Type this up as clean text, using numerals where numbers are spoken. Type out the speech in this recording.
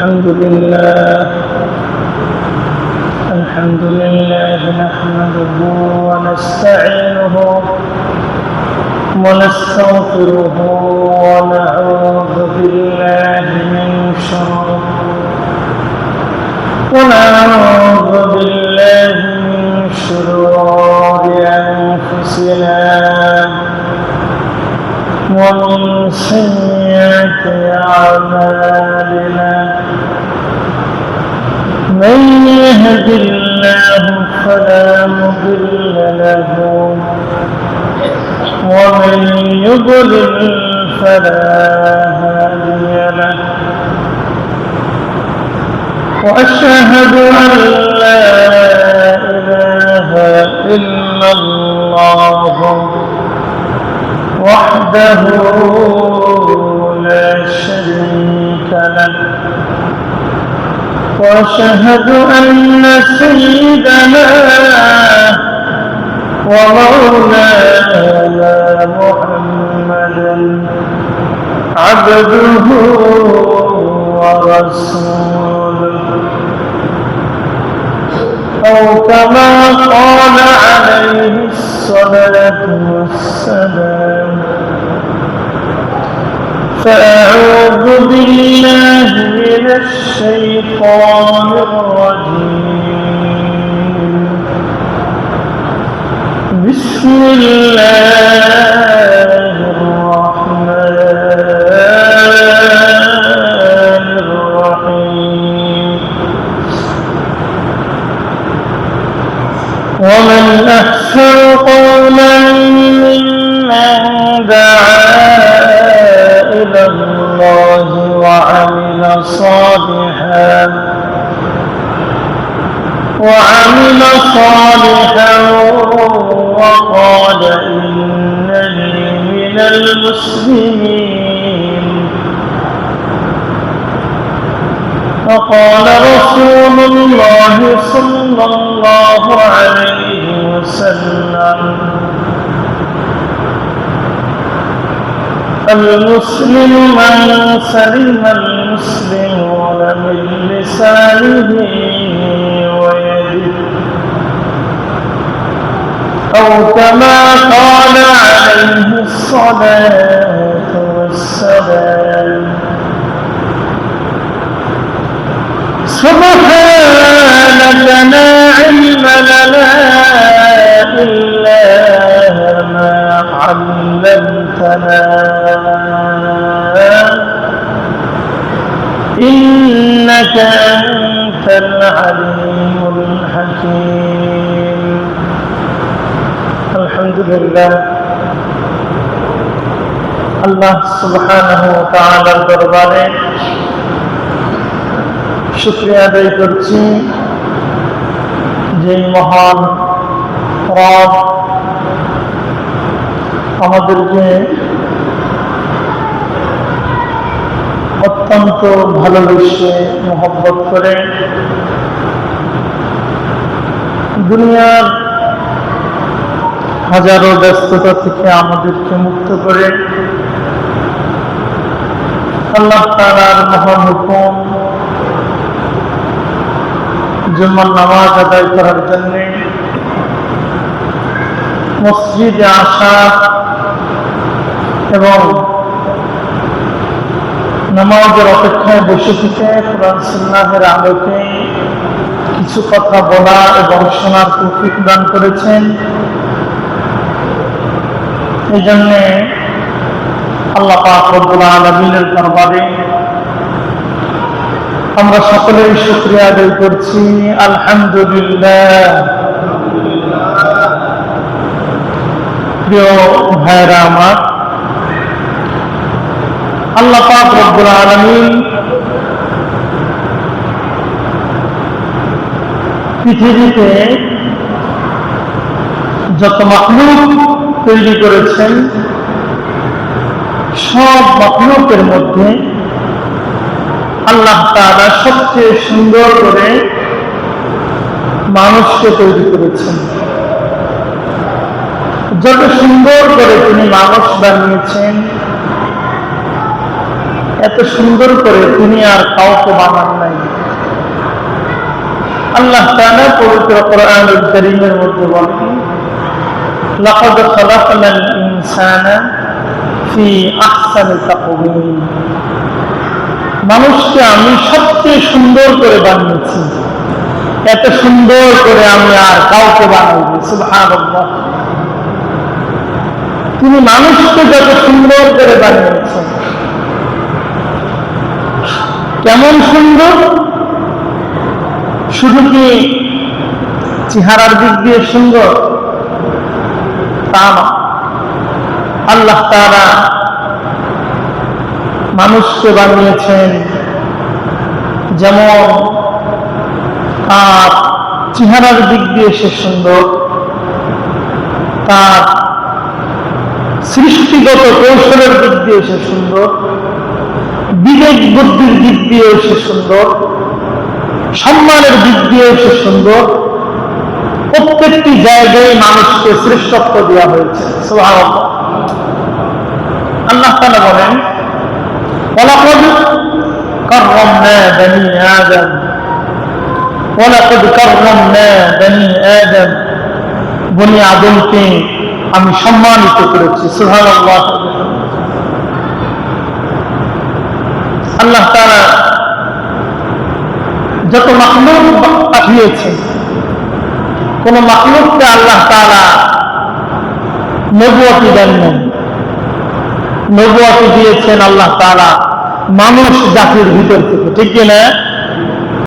الحمد لله نحمده ونستعينه ونستغفره ونعوذ بالله من شرور أنفسنا ومن سيئات أعمالنا من يهد الله فلا مضل له ومن يضلل فلا هادي له وأشهد أن لا إله إلا الله وحده لا شريك له وأشهد أن سيدنا ومولانا محمدا عبده ورسوله أو كما قال عليه الصلاة والسلام فأعوذ بالله من الشيطان الرجيم بسم الله الرحمن الرحيم ومن أحسن قولا ممن دعا إلى الله وعمل صالحا وقال إنني من المسلمين وقال رسول الله صلى الله عليه وسلم المسلم من سلم المسلمون من لسانه ويده أو كما قال عليه الصلاة والسلام سبحانك لا علم لنا إلا ما علمتنا إنك أنت العليم الحكيم الحمد لله الله سبحانه وتعالى দরবারে শুকরিয়া আদায় করছি যে মহান রব আমাদেরকে অত্যন্ত ভালোবেসে মহব্বত করে দুনিয়ার হাজারো ব্যস্ততা থেকে আমাদেরকে মুক্ত করে আল্লাহ তাআলার মহান হুকুম জুমার নামাজ আদায় করার জন্য মসজিদে আসা এবং নামাজের অপেক্ষায় বসে থেকে কোরআন সুন্নাহের আলোকে কিছু কথা বলা এবং শোনার তৌফিক দান করেছেন। এই জন্য আল্লাহ পাক রব্বুল আলামিনের দরবারে আমরা সকলেই শুকরিয়া আদায় করছি আলহামদুলিল্লাহ। প্রিয় ভাইরা আমার, আল্লাহ পাক রব্বুল আলামিন পৃথিবীতে যত মাখলুক তৈরি করেছেন সব মাখলুকের মধ্যে আল্লাহ তাআলা সবচেয়ে সুন্দর করে মানুষকে তৈরি করেছেন। যত সুন্দর করে তিনি মানুষ বানিয়েছেন এত সুন্দর করে তিনি আর কাউকে বানান নাই। আল্লাহ তাআলা পবিত্র কোরআনুল কারীমের মধ্যে বলেন, লাকাদ খালাকনাল ইনসানা ফি আহসানি তাকওয়িম, মানুষকে আমি সবচেয়ে সুন্দর করে বানিয়েছি, এত সুন্দর করে আমি আর কাউকে বানাইনি। সুবহানাল্লাহ। তিনি মানুষকে যত সুন্দর করে বানিয়েছেন, কেমন সুন্দর, শুধু কি চেহারার দিক দিয়ে সুন্দর তা না, আল্লাহ তাআলা মানুষকে বানিয়েছেন যেমন তার চেহারার দিক দিয়ে সে সুন্দর, তার সৃষ্টিগত কৌশলের দিক দিয়ে সে সুন্দর, বিবেক বুদ্ধির দিক দিয়ে সে সুন্দর, সম্মানের দিক দিয়ে সে সুন্দর। প্রত্যেকটি জায়গায় মানুষকে শ্রেষ্ঠত্ব দেওয়া হয়েছে। সুবহানাল্লাহ। আল্লাহ তাআলা বলেন, ওয়ালাকাদ কাররামনা বনি আদম, ওয়ালাকাদ কাররামনা বনি আদম, বনি আদমকে আমি সম্মানিত করেছি। সুবহানাল্লাহ। আল্লাহ তাআলা যত মাখলুক পাঠিয়েছেন, কোন মাখলুককে আল্লাহ তাআলা নবুয়তি দেন নাই। নবুয়তি দিয়েছেন আল্লাহ তাআলা মানুষ জাতির ভিতর থেকে, ঠিক কিনা?